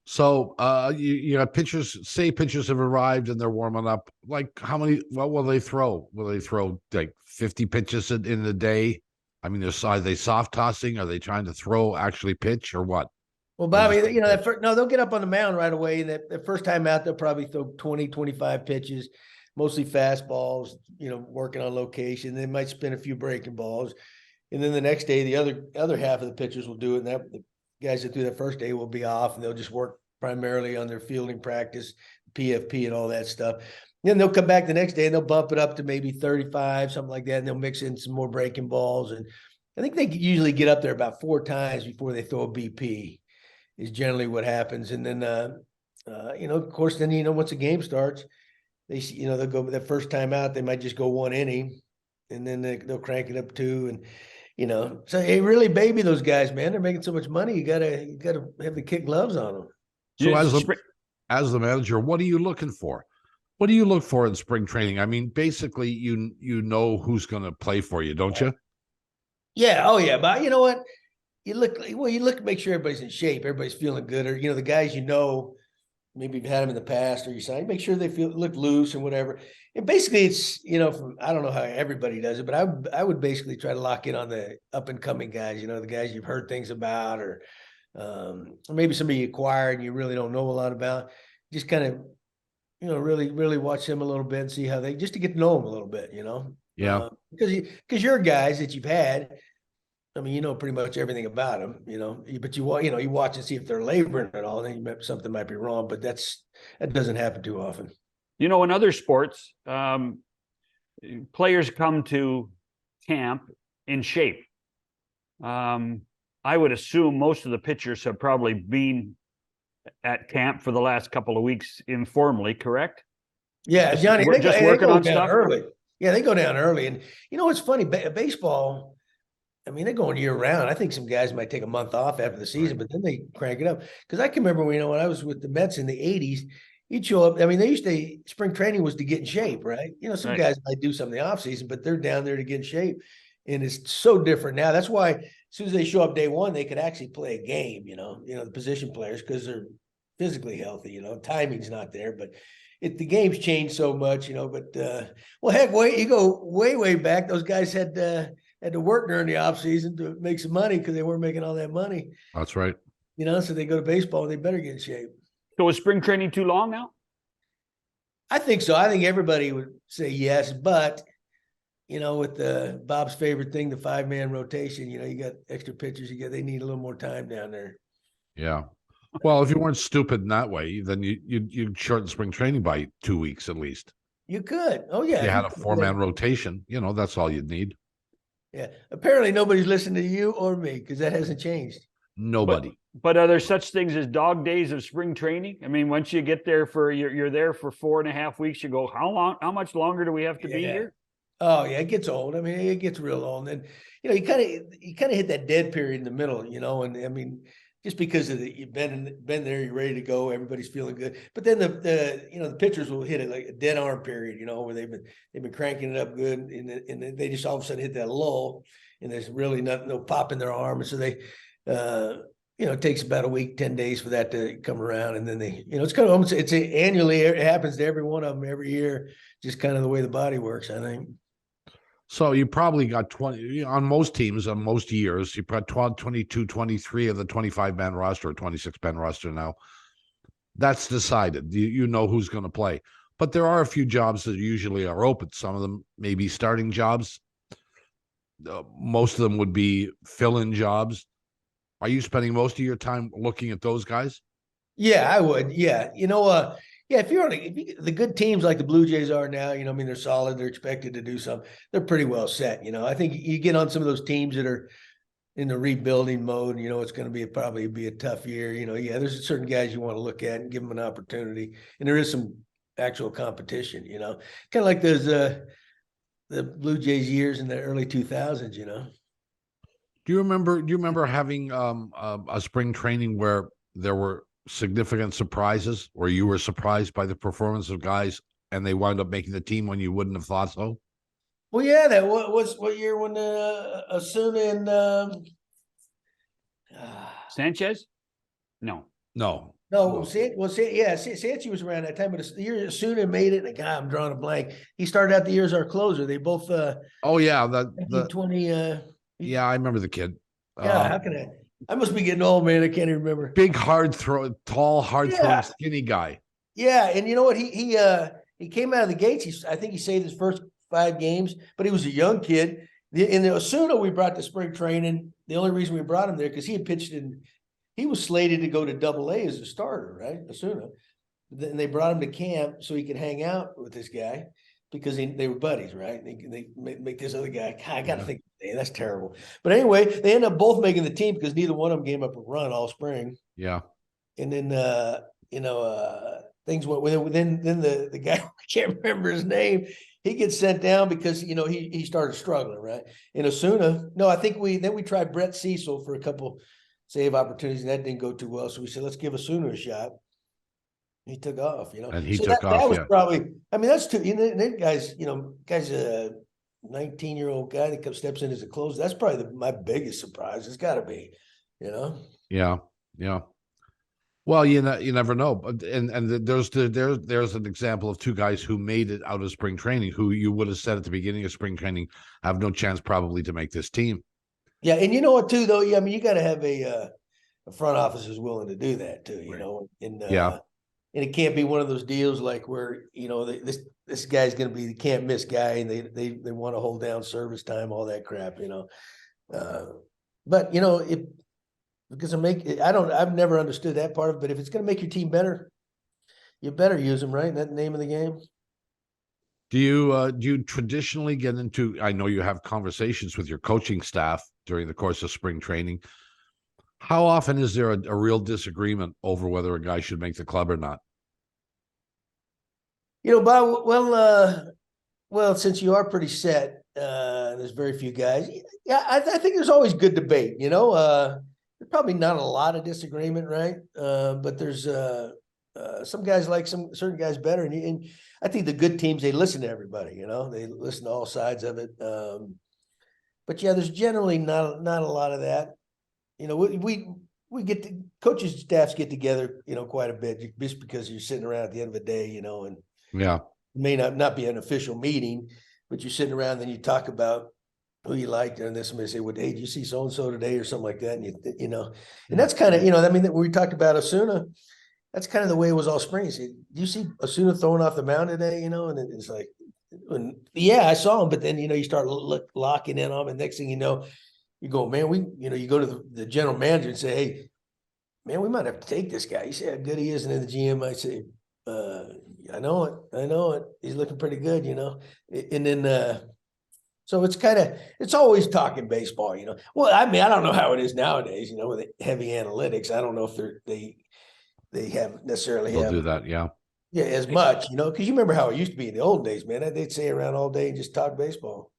So you got pitchers, say pitchers have arrived and they're warming up. Like how many, what will they throw? Will they throw like 50 pitches in a day? I mean, are they soft tossing? Are they trying to throw, actually pitch or what? Well, Or Bobby, just that first, no, they'll get up on the mound right away. And that first time out, they'll probably throw 20, 25 pitches, mostly fastballs, working on location. They might spin a few breaking balls. And then the next day, the other half of the pitchers will do it. And the guys that do that first day will be off, and they'll just work primarily on their fielding practice, PFP, and all that stuff. Then they'll come back the next day and they'll bump it up to maybe 35, something like that. And they'll mix in some more breaking balls. And I think they usually get up there about 4 times before they throw a BP, is generally what happens. And then, of course, then, once the game starts, they'll go that first time out, they might just go 1 inning, and then they'll crank it up 2. And, so hey, really baby those guys, man. They're making so much money. You gotta have the kid gloves on them. so as the manager, what are you looking for? What do you look for in spring training? I mean, basically, you know who's going to play for you, don't you? Yeah. Oh yeah. But you know what? You look, make sure everybody's in shape. Everybody's feeling good. Or, the guys, maybe you've had them in the past, or you sign, make sure they look loose and whatever. And basically it's, I don't know how everybody does it, but I would basically try to lock in on the up and coming guys, the guys you've heard things about, or maybe somebody you acquired and you really don't know a lot about. Just kind of, really, really watch them a little bit and see how just to get to know them a little bit, Yeah. Because you're guys that you've had. I mean, pretty much everything about them, but you watch and see if they're laboring at all. Then something might be wrong, but that doesn't happen too often. In other sports, players come to camp in shape. I would assume most of the pitchers have probably been at camp for the last couple of weeks informally, correct? Yeah, Johnny, they working on stuff early. Yeah, they go down early. And what's funny, baseball, I mean, they're going year round. I think some guys might take a month off after the season, but then they crank it up. Because I can remember when I was with the Mets in the 80s, you'd show up. I mean, spring training was to get in shape, right? Some guys might do some in the off season, but they're down there to get in shape. And it's so different now. That's why as soon as they show up day one, they could actually play a game, the position players, because they're physically healthy, timing's not there. But the game's changed so much, but well, heck, you go way back. Those guys had to work during the off season to make some money because they weren't making all that money. That's right. So they go to baseball and they better get in shape. So is spring training too long now? I think so. I think everybody would say yes, but with Bob's favorite thing, the 5-man rotation, you got extra pitchers. They need a little more time down there. Yeah. Well, if you weren't stupid in that way, then you'd shorten spring training by 2 weeks at least. You could. Oh yeah. You had a 4-man rotation. That's all you'd need. Yeah. Apparently nobody's listening to you or me because that hasn't changed. Nobody. But are there such things as dog days of spring training? I mean, once you get there you're there for 4.5 weeks, you go, how much longer do we have to be here? Oh yeah, it gets old. I mean, it gets real old. And then, you kind of hit that dead period in the middle, and I mean, just because you've been there, you're ready to go, everybody's feeling good. But then the pitchers will hit it like a dead arm period, where they've been cranking it up good, and then they just all of a sudden hit that lull, and there's really no pop in their arm, and so they, it takes about a week, 10 days for that to come around, and then they, it's kind of almost annually. It happens to every one of them every year, just kind of the way the body works, I think. So you probably got 20 on most teams on most years. You got 12, 22, 23 of the 25-man roster or 26-man roster now. That's decided. You know who's going to play. But there are a few jobs that usually are open. Some of them may be starting jobs. Most of them would be fill-in jobs. Are you spending most of your time looking at those guys? Yeah, I would. Yeah. Yeah, if the good teams like the Blue Jays are now, I mean, they're solid. They're expected to do something. They're pretty well set. I think you get on some of those teams that are in the rebuilding mode, it's going to probably be a tough year. Yeah, there's certain guys you want to look at and give them an opportunity. And there is some actual competition, kind of like those, the Blue Jays years in the early 2000s, Do you remember having a spring training where there were significant surprises, or you were surprised by the performance of guys and they wound up making the team when you wouldn't have thought so? Well, yeah, that what year when Asuna and Sanchez? No. No, Sanchi was around that time, but the year Osuna made it, and God, I'm drawing a blank. He started out the year as our closer. They both Oh yeah, 20, yeah, I remember the kid. yeah, how can I must be getting old, man. I can't even remember. Big, tall, hard throwing, Yeah. skinny guy. Yeah, and you know what? He came out of the gates. I think he saved his first 5 games, but he was a young kid. In the Osuna, we brought to spring training. The only reason we brought him there because he had pitched in. He was slated to go to Double-A as a starter, right? Osuna. Then they brought him to camp so he could hang out with this guy because they were buddies, right? They make this other guy. God, I got to think, man, that's terrible. But anyway, they ended up both making the team because neither one of them gave up a run all spring. Yeah. And then things went with it. Then the guy, I can't remember his name. He gets sent down because he started struggling, right? In Osuna, no, I think we tried Brett Cecil for a couple save opportunities, and that didn't go too well. So we said, let's give Osuna a shot. He took off, And he so took off. That was yeah. probably. I mean, that's too. That guy's a 19-year-old guy that steps in as a closer. That's probably my biggest surprise. It's got to be, Yeah. Yeah. Well, you never know, but there's an example of 2 guys who made it out of spring training, who you would have said at the beginning of spring training have no chance probably to make this team. Yeah, and you know what too, though. Yeah, I mean, you got to have a front office who's willing to do that too. And it can't be one of those deals like where this guy's going to be the can't miss guy, and they want to hold down service time, all that crap. But if because I've never understood that part of it. But if it's going to make your team better, you better use them, right? That's the name of the game. Do you traditionally get into? I know you have conversations with your coaching staff during the course of spring training. How often is there a real disagreement over whether a guy should make the club or not? Bob, well, since you are pretty set, there's very few guys. Yeah, I think there's always good debate. There's probably not a lot of disagreement, right? But there's some guys like certain guys better, and I think the good teams, they listen to everybody. They listen to all sides of it. But yeah, there's generally not a lot of that. We get the coaches staffs get together, quite a bit just because you're sitting around at the end of the day, and Yeah. it may not be an official meeting, but you're sitting around and you talk about who you liked, and then somebody say, well, hey, did you see so-and-so today or something like that? And and that's kind of, when we talked about Osuna, that's kind of the way it was all spring. Do you see Osuna throwing off the mound today? And it's like, yeah, I saw him, but then, you start locking in on him, and next thing you know, you go, man, you go to the general manager and say, hey, man, we might have to take this guy. You see how good he is. And then the GM might say, I know it. He's looking pretty good, and then, so it's always talking baseball, Well, I mean, I don't know how it is nowadays, with heavy analytics. I don't know if they have necessarily They'll do that. Yeah. Yeah, as much, because you remember how it used to be in the old days, man. They'd stay around all day and just talk baseball.